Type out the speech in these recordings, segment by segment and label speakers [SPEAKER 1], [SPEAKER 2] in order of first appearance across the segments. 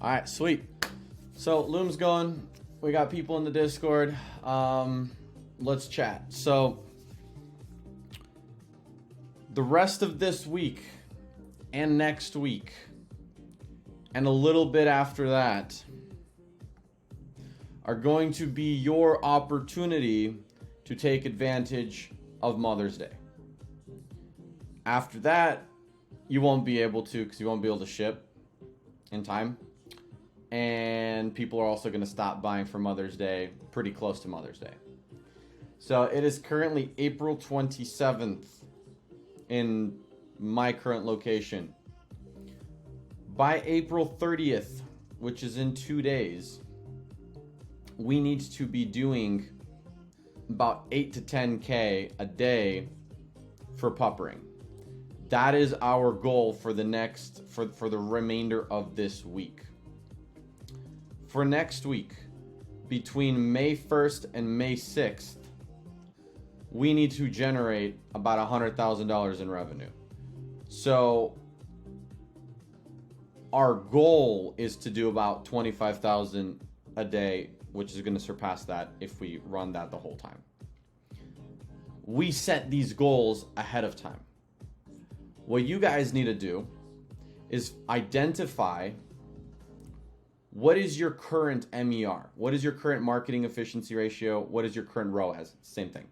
[SPEAKER 1] All right, sweet. So Loom's going. We got people in the Discord. Let's chat. So the rest of this week and next week and a little bit after that are going to be your opportunity to take advantage of Mother's Day. After that, you won't be able to, because you won't be able to ship in time. And people are also going to stop buying for Mother's Day pretty close to Mother's Day. So it is currently April 27th in my current location. By April 30th, which is in 2 days, we need to be doing about 8 to 10K a day for puppering. That is our goal for the remainder of this week. For next week, between May 1st and May 6th, we need to generate about $100,000 in revenue. So our goal is to do about 25,000 a day, which is going to surpass that if we run that the whole time. We set these goals ahead of time. What you guys need to do is identify what is your current MER? What is your current marketing efficiency ratio? What is your current ROAS? Same thing.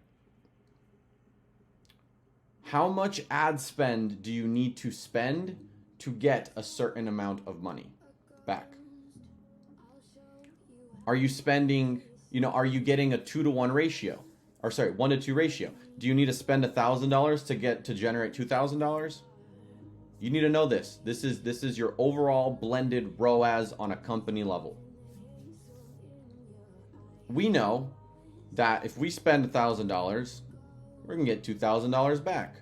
[SPEAKER 1] How much ad spend do you need to spend to get a certain amount of money back? Are you spending, are you getting a 2-to-1 ratio? Or 1-to-2 ratio. Do you need to spend $1,000 to generate $2,000? You need to know this. This is your overall blended ROAS on a company level. We know that if we spend $1,000, we're going to get $2,000 back.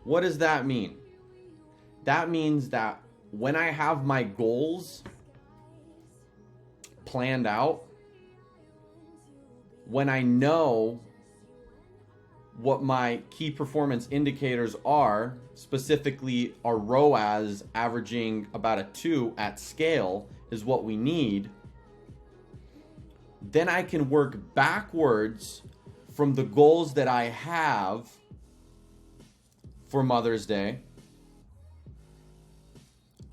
[SPEAKER 1] What does that mean? That means that when I have my goals planned out, when I know what my key performance indicators are, specifically our ROAS averaging about a 2 at scale is what we need, then I can work backwards from the goals that I have for Mother's Day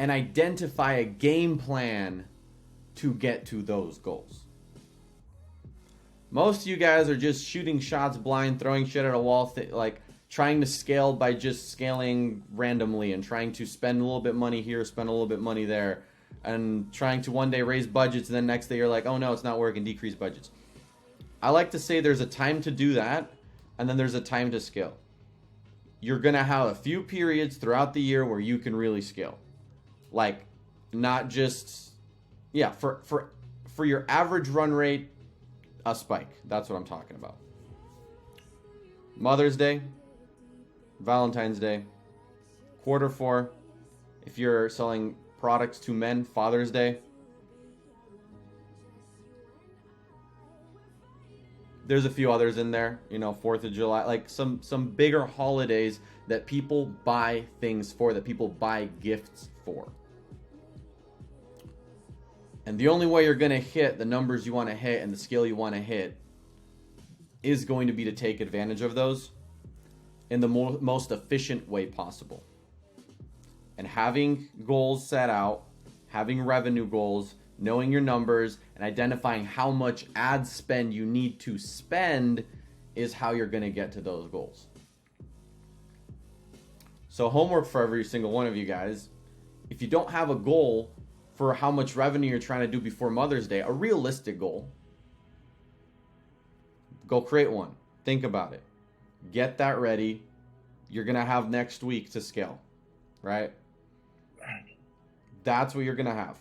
[SPEAKER 1] and identify a game plan to get to those goals. Most of you guys are just shooting shots blind, throwing shit at a wall, trying to scale by just scaling randomly and trying to spend a little bit money here, spend a little bit money there, and trying to one day raise budgets, and then next day you're like, oh no, it's not working, decrease budgets. I like to say there's a time to do that, and then there's a time to scale. You're going to have a few periods throughout the year where you can really scale. Not just, for your average run rate, a spike. That's what I'm talking about. Mother's Day, Valentine's Day, Q4. If you're selling products to men, Father's Day. There's a few others in there, 4th of July, some bigger holidays that people buy things for, that people buy gifts for. And the only way you're going to hit the numbers you want to hit and the scale you want to hit is going to be to take advantage of those in the most efficient way possible. And having goals set out, having revenue goals, knowing your numbers, and identifying how much ad spend you need to spend is how you're going to get to those goals. So homework for every single one of you guys. If you don't have a goal for how much revenue you're trying to do before Mother's Day, a realistic goal, go create one. Think about it. Get that ready. You're going to have next week to scale, right? That's what you're going to have.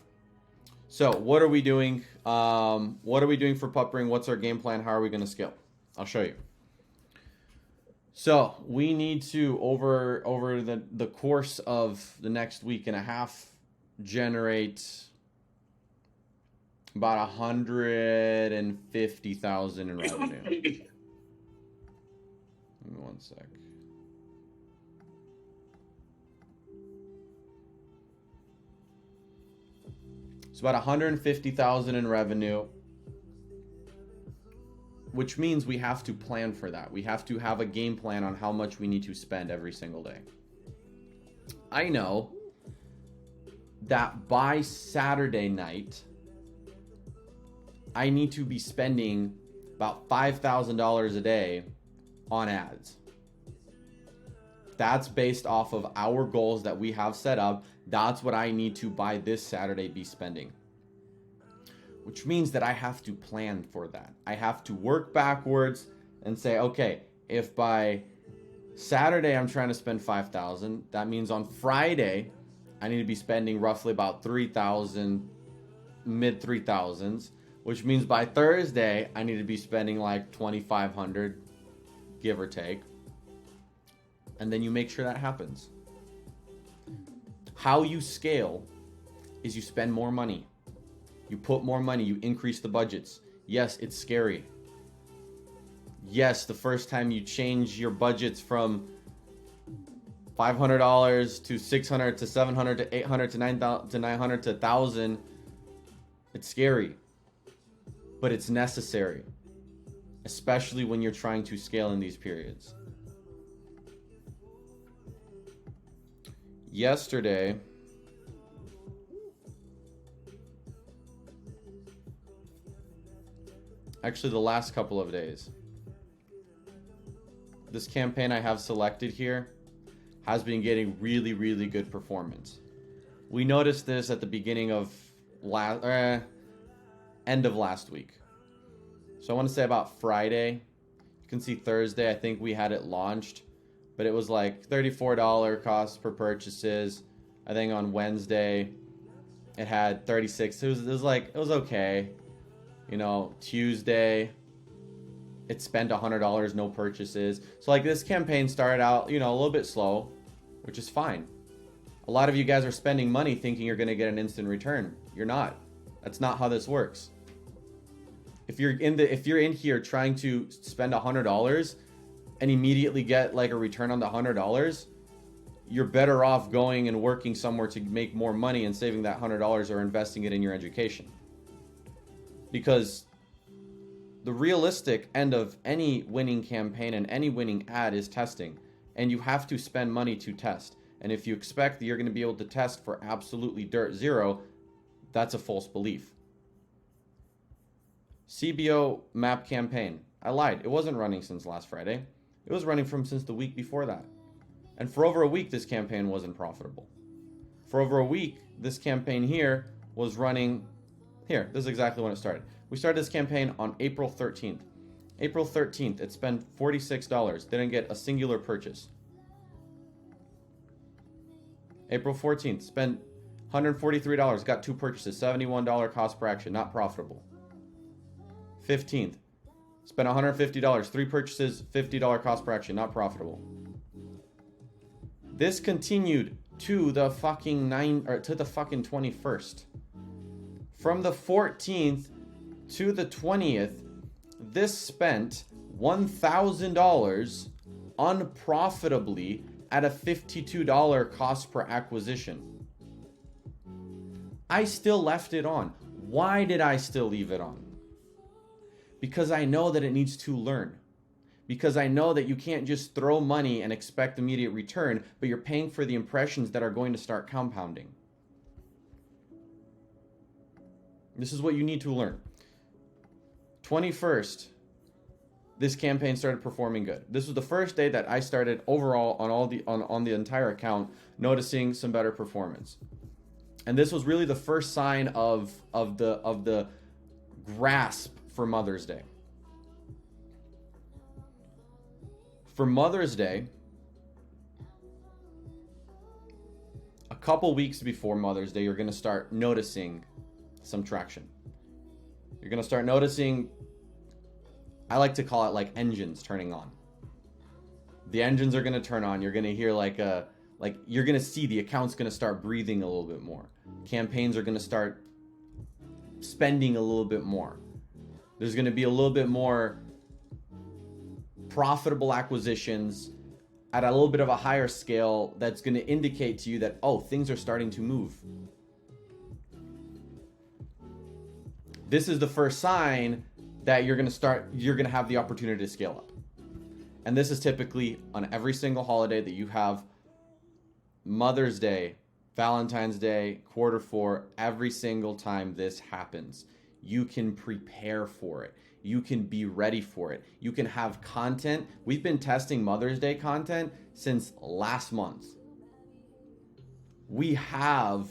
[SPEAKER 1] So what are we doing? What are we doing for puppering? What's our game plan? How are we going to scale? I'll show you. So we need to, over the course of the next week and a half, generate about 150,000 in revenue. Give me one sec. It's about 150,000 in revenue, which means we have to plan for that. We have to have a game plan on how much we need to spend every single day. I know that by Saturday night, I need to be spending about $5,000 a day on ads. That's based off of our goals that we have set up. That's what I need to by this Saturday be spending. Which means that I have to plan for that. I have to work backwards and say, okay, if by Saturday I'm trying to spend 5,000, that means on Friday I need to be spending roughly about 3,000, mid 3,000s, which means by Thursday I need to be spending like 2,500, give or take. And then you make sure that happens. How you scale is you spend more money. You put more money, you increase the budgets. Yes, it's scary. Yes, the first time you change your budgets from $500 to $600 to $700 to $800 to $900 to $1,000, it's scary. But it's necessary, especially when you're trying to scale in these periods. Yesterday, actually the last couple of days, this campaign I have selected here has been getting really, really good performance. We noticed this at the beginning of end of last week. So I want to say about Friday. You can see Thursday, I think we had it launched, but it was like $34 cost per purchases. I think on Wednesday it had 36. It was okay. You know, Tuesday it spent $100, no purchases. So like this campaign started out, you know, a little bit slow, which is fine. A lot of you guys are spending money thinking you're going to get an instant return. You're not. That's not how this works. If you're in here trying to spend $100 and immediately get like a return on the $100, you're better off going and working somewhere to make more money and saving that $100 or investing it in your education. Because the realistic end of any winning campaign and any winning ad is testing, and you have to spend money to test. And if you expect that you're going to be able to test for absolutely dirt zero, that's a false belief. CBO map campaign. I lied. It wasn't running since last Friday. It was running since the week before that. And for over a week, this campaign wasn't profitable. For over a week, this campaign here was running. Here, this is exactly when it started. We started this campaign on April 13th. April 13th, it spent $46. Didn't get a singular purchase. April 14th, spent $143. Got 2 purchases. $71 cost per action. Not profitable. 15th, spent $150. 3 purchases. $50 cost per action. Not profitable. This continued to the fucking 21st. From the 14th to the 20th, this spent $1,000 unprofitably at a $52 cost per acquisition. I still left it on. Why did I still leave it on? Because I know that it needs to learn. Because I know that you can't just throw money and expect immediate return, but you're paying for the impressions that are going to start compounding. This is what you need to learn. 21st, this campaign started performing good. This was the first day that I started overall on the entire account noticing some better performance. And this was really the first sign of the grasp for Mother's Day. For Mother's Day, a couple weeks before Mother's Day, you're going to start noticing some traction. You're going to start noticing, I like to call it like engines turning on. The engines are going to turn on. You're going to hear you're going to see the account's going to start breathing a little bit more. Campaigns are going to start spending a little bit more. There's going to be a little bit more profitable acquisitions at a little bit of a higher scale that's going to indicate to you that, oh, things are starting to move. this is the first sign that you're going to have the opportunity to scale up. And this is typically on every single holiday that you have. Mother's Day, Valentine's Day, Q4, every single time this happens, you can prepare for it. You can be ready for it. You can have content. We've been testing Mother's Day content since last month. We have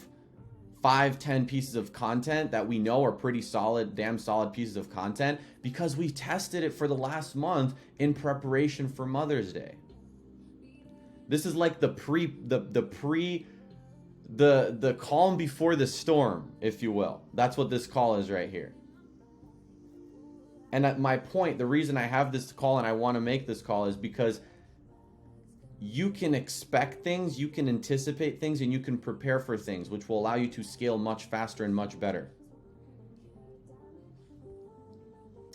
[SPEAKER 1] 5-10 pieces of content that we know are pretty solid, damn solid pieces of content, because we tested it for the last month in preparation for Mother's Day. This is like the calm before the storm, if you will. That's what this call is right here. And at my point, the reason I have this call and I want to make this call is because you can expect things, you can anticipate things, and you can prepare for things, which will allow you to scale much faster and much better.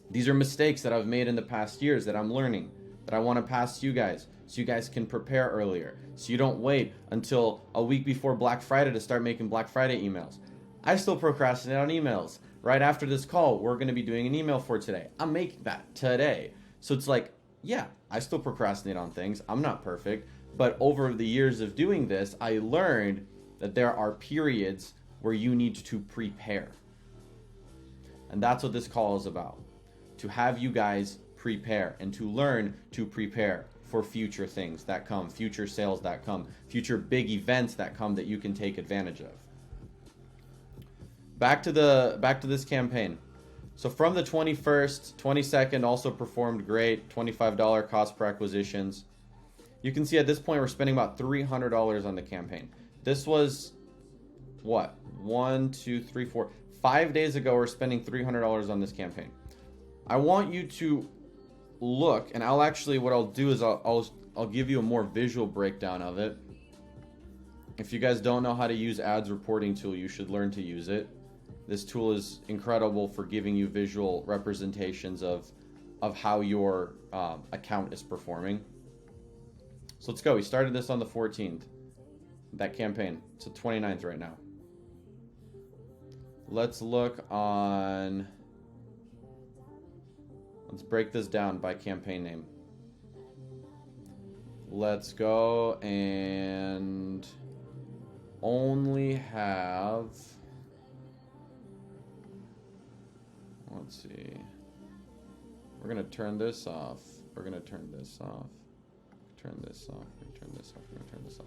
[SPEAKER 1] These are mistakes that I've made in the past years that I'm learning, that I want to pass to you guys, so you guys can prepare earlier, so you don't wait until a week before Black Friday to start making Black Friday emails. I still procrastinate on emails. Right after this call, we're going to be doing an email for today. I'm making that today. So it's like, yeah, I still procrastinate on things. I'm not perfect. But over the years of doing this, I learned that there are periods where you need to prepare. And that's what this call is about. To have you guys prepare and to learn to prepare for future things that come, future sales that come, future big events that come that you can take advantage of. Back to this campaign. So from the 21st, 22nd also performed great. $25 cost per acquisitions. You can see at this point we're spending about $300 on the campaign. This was what? 1, 2, 3, 4, 5 days ago we're spending $300 on this campaign. I want you to look, and I'll actually, what I'll do is I'll give you a more visual breakdown of it. If you guys don't know how to use ads reporting tool, you should learn to use it. This tool is incredible for giving you visual representations of how your account is performing. So let's go. We started this on the 14th, that campaign. It's the 29th right now. Let's look on, let's break this down by campaign name. Let's go and only have, let's see, we're going to turn this off. We're going to turn this off. Turn this off. We're going to turn this off. We're going to turn this off.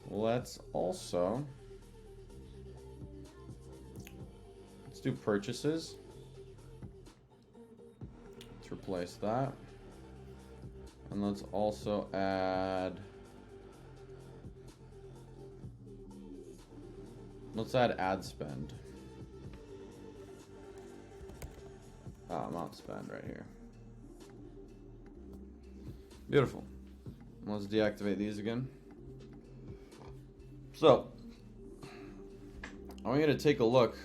[SPEAKER 1] Let's also, let's do purchases. Let's replace that. And let's also add, let's add ad spend. Amount spend right here. Beautiful. Let's deactivate these again. So, I want you to take a look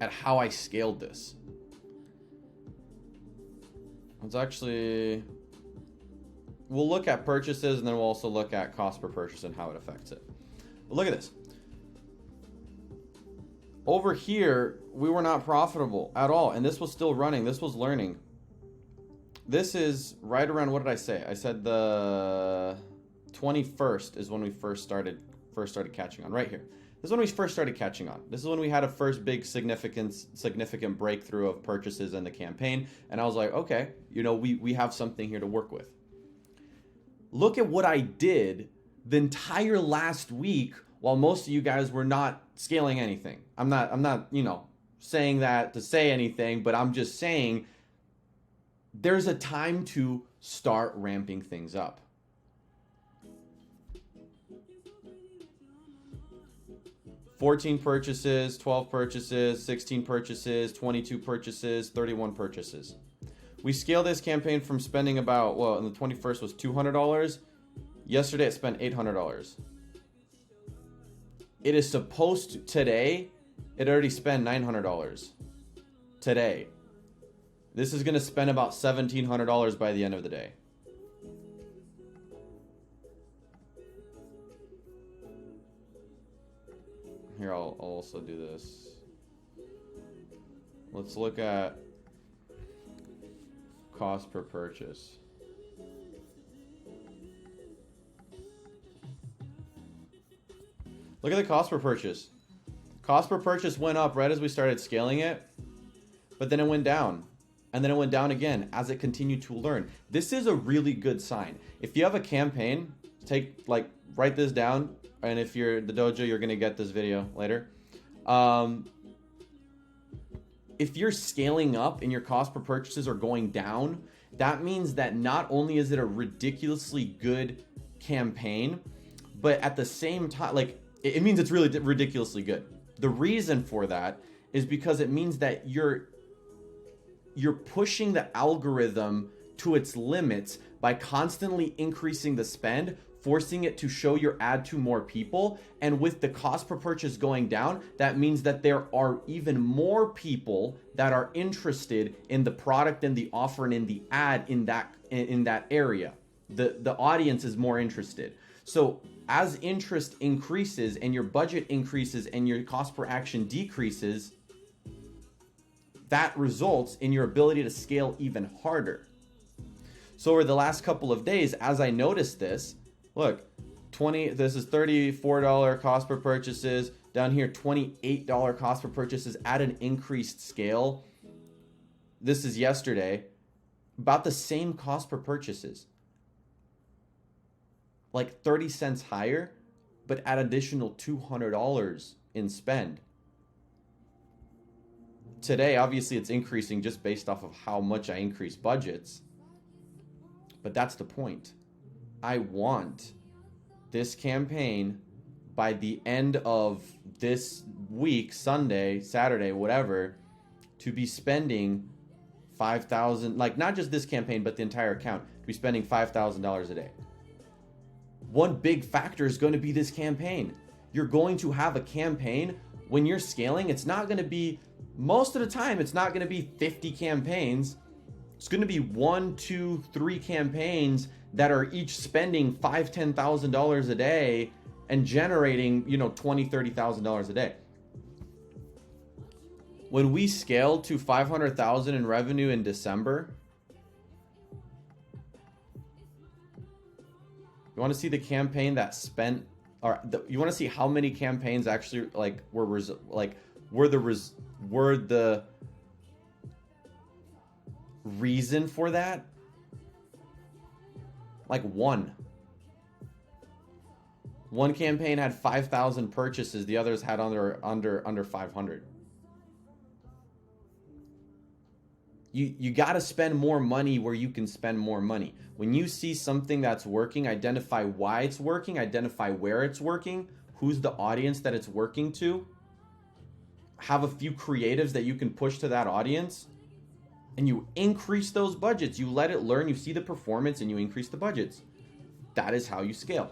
[SPEAKER 1] at how I scaled this. Let's actually, we'll look at purchases and then we'll also look at cost per purchase and how it affects it. But look at this. Over here, we were not profitable at all, and this was still running. This was learning. This is right around, what did I say? I said the 21st is when we first started catching on. Right here. This is when we first started catching on. This is when we had a first big significant breakthrough of purchases in the campaign, and I was like, okay, you know, we have something here to work with. Look at what I did the entire last week while most of you guys were not scaling anything. I'm not, you know, saying that to say anything, but I'm just saying there's a time to start ramping things up. $14 purchases, 12 purchases, 16 purchases, 22 purchases, 31 purchases. We scaled this campaign from spending about, well, on the 21st was $200. Yesterday it spent $800. It is supposed to, today, it already spent $900. Today. This is going to spend about $1,700 by the end of the day. here, I'll also do this. Let's look at cost per purchase. Look at the cost per purchase. Cost per purchase went up right as we started scaling it, but then it went down. And then it went down again as it continued to learn. This is a really good sign. If you have a campaign, write this down. And if you're the dojo, you're gonna get this video later. If you're scaling up and your cost per purchases are going down, that means that not only is it a ridiculously good campaign, but at the same time, it means it's really ridiculously good. The reason for that is because it means that you're pushing the algorithm to its limits by constantly increasing the spend, forcing it to show your ad to more people. And with the cost per purchase going down, that means that there are even more people that are interested in the product and the offer and in the ad in that area. The audience is more interested. So as interest increases and your budget increases and your cost per action decreases, that results in your ability to scale even harder. So over the last couple of days, as I noticed this, look, this is $34 cost per purchases, down here $28 cost per purchases at an increased scale. This is yesterday, about the same cost per purchases. Like 30 cents higher, but at additional $200 in spend. Today, obviously, it's increasing just based off of how much I increase budgets. But that's the point. I want this campaign by the end of this week, Sunday, Saturday, whatever, to be spending $5,000, not just this campaign, but the entire account, to be spending $5,000 a day. One big factor is going to be this campaign. You're going to have a campaign when you're scaling. It's not going to be, most of the time, it's not going to be 50 campaigns. It's going to be 1, 2, 3 campaigns that are each spending $5,000, $10,000 a day and generating, $20,000, $30,000 a day. When we scaled to 500,000 in revenue in December, you want to see the campaign that spent, you want to see how many campaigns actually were the reason for that? One campaign had 5,000 purchases, the others had under 500. You got to spend more money where you can spend more money. When you see something that's working, identify why it's working, identify where it's working, who's the audience that it's working to. Have a few creatives that you can push to that audience, and you increase those budgets. You let it learn, you see the performance, and you increase the budgets. That is how you scale.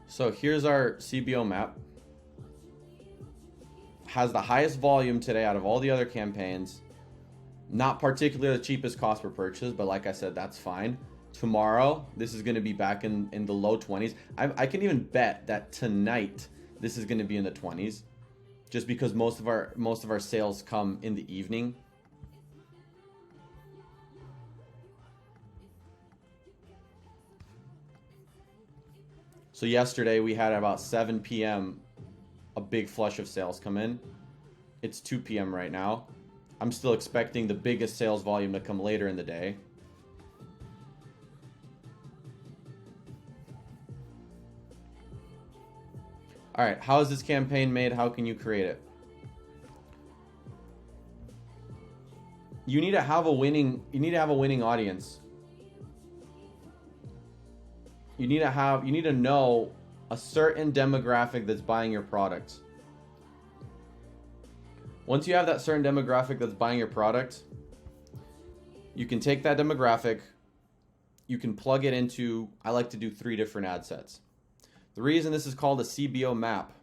[SPEAKER 1] So here's our CBO map. Has the highest volume today out of all the other campaigns. Not particularly the cheapest cost per purchase, but like I said, that's fine. Tomorrow, this is going to be back in the low 20s. I can even bet that tonight this is going to be in the 20s, just because most of our sales come in the evening. So yesterday we had about 7 p.m. a big flush of sales come in. It's 2 p.m. right now. I'm still expecting the biggest sales volume to come later in the day. All right, how is this campaign made? How can you create it? You need to have a winning audience. You need to know a certain demographic that's buying your product. Once you have that certain demographic that's buying your product, you can take that demographic, you can plug it into, I like to do 3 different ad sets. The reason this is called a CBO map,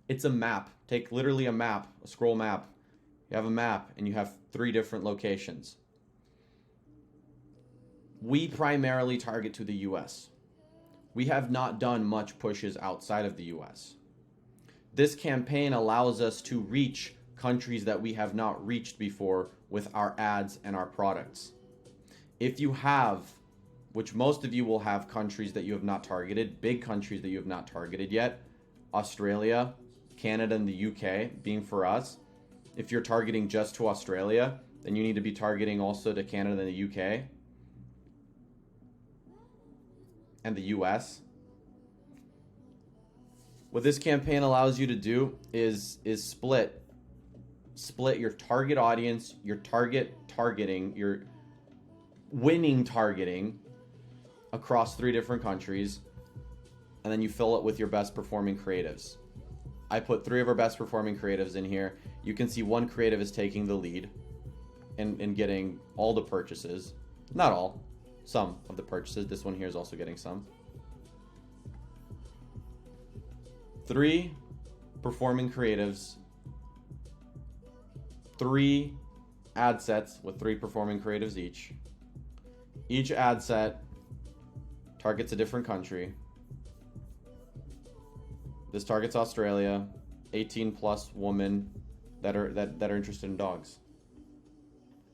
[SPEAKER 1] it's a map. Take literally a map, a scroll map. You have a map and you have 3 different locations. We primarily target to the US. We have not done much pushes outside of the US. This campaign allows us to reach countries that we have not reached before with our ads and our products. If you have, which most of you will have, countries that you have not targeted, big countries that you have not targeted yet, Australia, Canada, and the UK being for us. If you're targeting just to Australia, then you need to be targeting also to Canada and the UK and the US. What this campaign allows you to do is split your target audience, your targeting, your winning targeting across 3 different countries, and then you fill it with your best performing creatives. I put 3 of our best performing creatives in here. You can see one creative is taking the lead in getting all the purchases. Not all, some of the purchases. This one here is also getting some. 3 performing creatives, 3 ad sets with 3 performing creatives each. Each ad set targets a different country. This targets Australia, 18 plus women that are interested in dogs.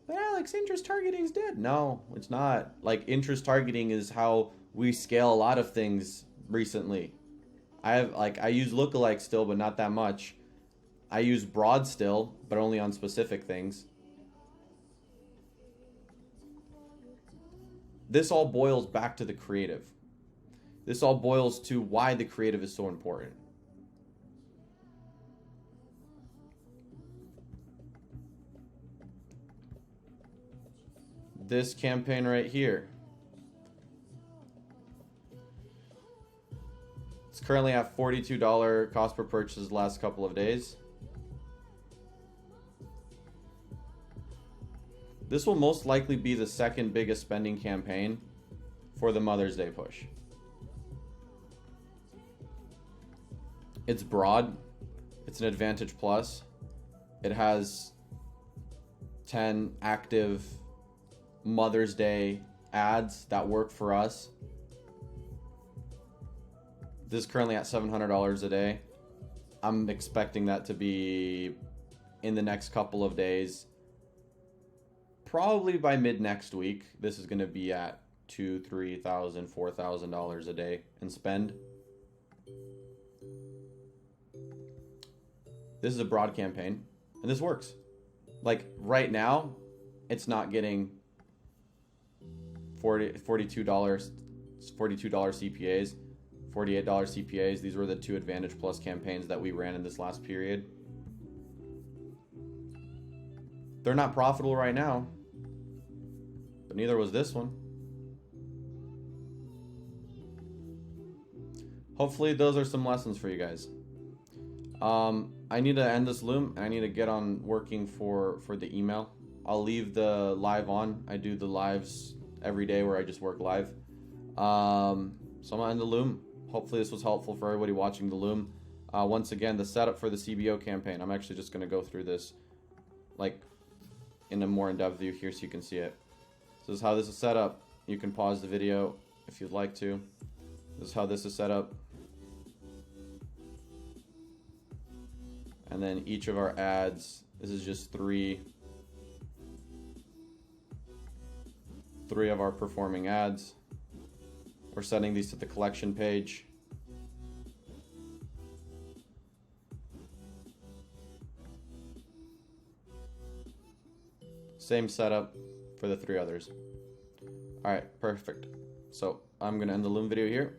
[SPEAKER 1] But Alex, interest targeting is dead. No, it's not. Like, interest targeting is how we scale a lot of things recently. I use lookalike still, but not that much. I use broad still, but only on specific things. This all boils back to the creative. This all boils to why the creative is so important. This campaign right here. It's currently at $42 cost per purchase the last couple of days. This will most likely be the second biggest spending campaign for the Mother's Day push. It's broad. It's an Advantage Plus. It has 10 active Mother's Day ads that work for us. This is currently at $700 a day. I'm expecting that to be in the next couple of days. Probably by mid next week, this is going to be at $2,000, $3,000, $4,000 a day in spend. This is a broad campaign, and this works. Like right now, it's not getting $42 CPAs, $48 CPAs. These were the 2 Advantage Plus campaigns that we ran in this last period. They're not profitable right now, but neither was this one. Hopefully those are some lessons for you guys. I need to end this loom, and I need to get on working for the email. I'll leave the live on. I do the lives every day where I just work live. So I'm gonna end the loom. Hopefully this was helpful for everybody watching the loom. Once again, the setup for the CBO campaign. I'm actually just gonna go through this like in a more in-depth view here so you can see it. So this is how this is set up. You can pause the video if you'd like to. This is how this is set up. And then each of our ads, this is just three of our performing ads. We're sending these to the collection page. Same setup for the 3 others. All right, perfect. So I'm gonna end the loom video here.